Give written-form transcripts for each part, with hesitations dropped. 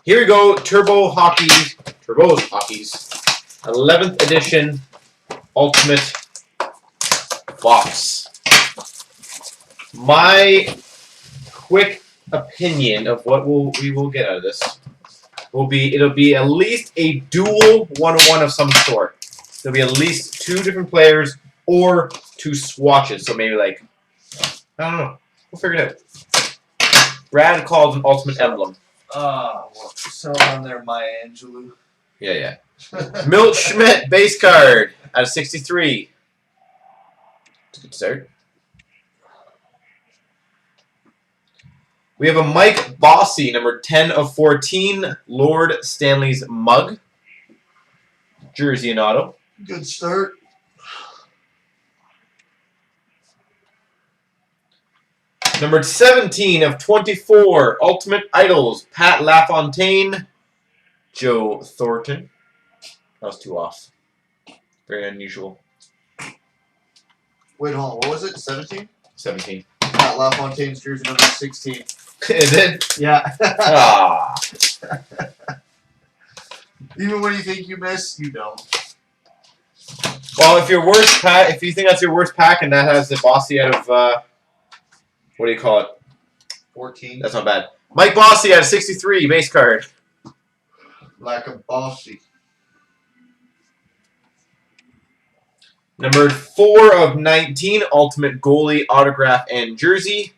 Here we go. Turbo's Hockey's 11th edition Ultimate Box. My quick opinion of what we will get out of this it'll be at least a dual 1-1 of some sort. There'll be at least 2 different players or 2 swatches. So maybe like, I don't know. We'll figure it out. Brad calls an ultimate emblem. So on there, Maya Angelou. Yeah. Milt Schmidt base card out of 63. It's a good start. We have a Mike Bossy, number 10 of 14, Lord Stanley's mug. Jersey and auto. Good start. Number 17 of 24, Ultimate Idols, Pat LaFontaine, Joe Thornton. That was 2 off. Very unusual. Wait, hold on. What was it? 17? 17. Pat LaFontaine's jersey number 16. Is it? Yeah. Ah. Even when you think you miss, you don't. Well, if your worst pack, if you think that's your worst pack, and that has the Bossy out of what do you call it? 14. That's not bad. Mike Bossy out of 63 base card. Like a Bossy. Number 4 of 19, Ultimate Goalie autograph and jersey.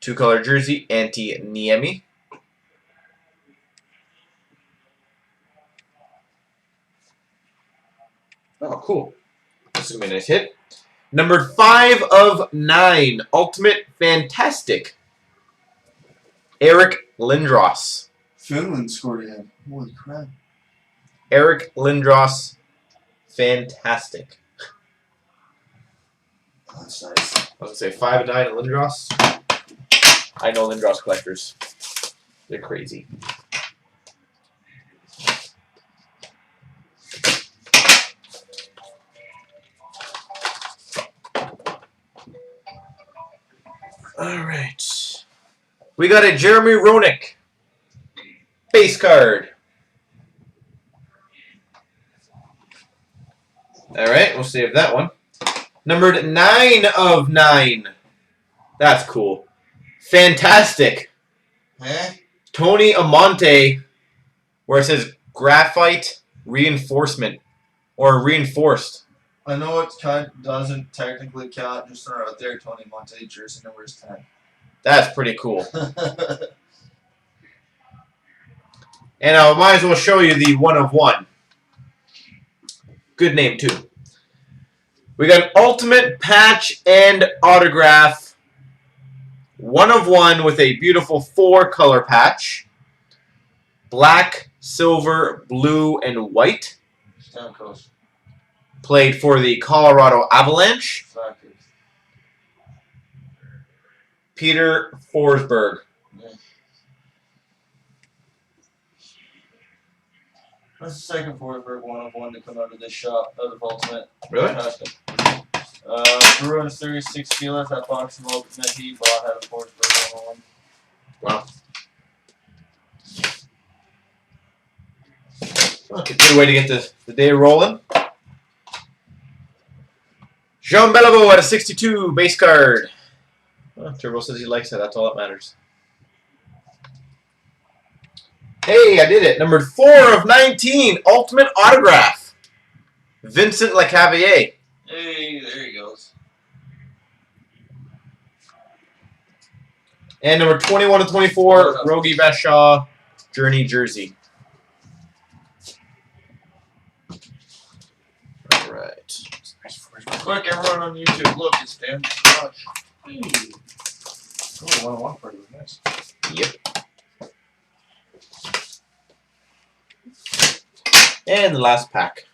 2-color jersey, Antti Niemi. Oh, cool. This is going to be a nice hit. Number 5 of 9, Ultimate Fantastic, Eric Lindros. Finland scored again. Holy crap. Eric Lindros, Fantastic. Oh, that's nice. I was going to say 5 of 9 at Lindros. I know Lindros collectors. They're crazy. All right. We got a Jeremy Roenick base card. All right, we'll save that one. Numbered 9 of 9. That's cool. Fantastic. Eh? Tony Amonte, where it says graphite reinforcement or reinforced. I know it doesn't technically count. Just throw it out there. Tony Monte, jersey number is 10. That's pretty cool. And I might as well show you the 1 of 1. Good name, too. We got an ultimate patch and autograph. 1 of 1 with a beautiful 4-color patch. Black, silver, blue, and white. Stone Coast. Played for the Colorado Avalanche. Exactly. Peter Forsberg. Yeah. That's the second Forsberg 1 of 1 to come out of this shop, out of Ultimate. Really? Bruins 36 Steelers, that box of Ultimate he bought had a Forsberg 1 of 1. Wow. Okay, good way to get the day rolling. Jean Beliveau at a 62 base card. Well, Turbo says he likes it. That's all that matters. Hey, I did it. Number 4 of 19, Ultimate Autograph. Vincent Lecavalier. Hey, there he goes. And number 21 of 24, Rogie Bashaw, Journey Jersey. All right. Quick, everyone on YouTube, look, it's Dan Scotch. Hey. Oh, 1 of 1 party was nice. Yep. And the last pack.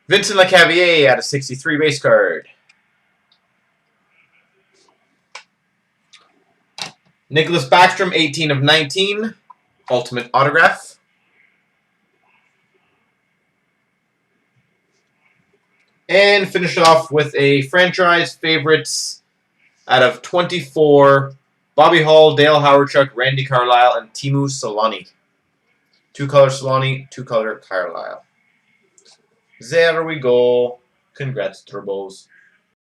Vincent Lecavalier out of 63 base card. Nicholas Backstrom, 18 of 19. Ultimate autograph. And finish off with a franchise favorites out of 24 Bobby Hall, Dale Howardchuk, Randy Carlisle, and Timu Solani. 2-color Solani, 2-color Carlisle. There we go. Congrats, Turbos.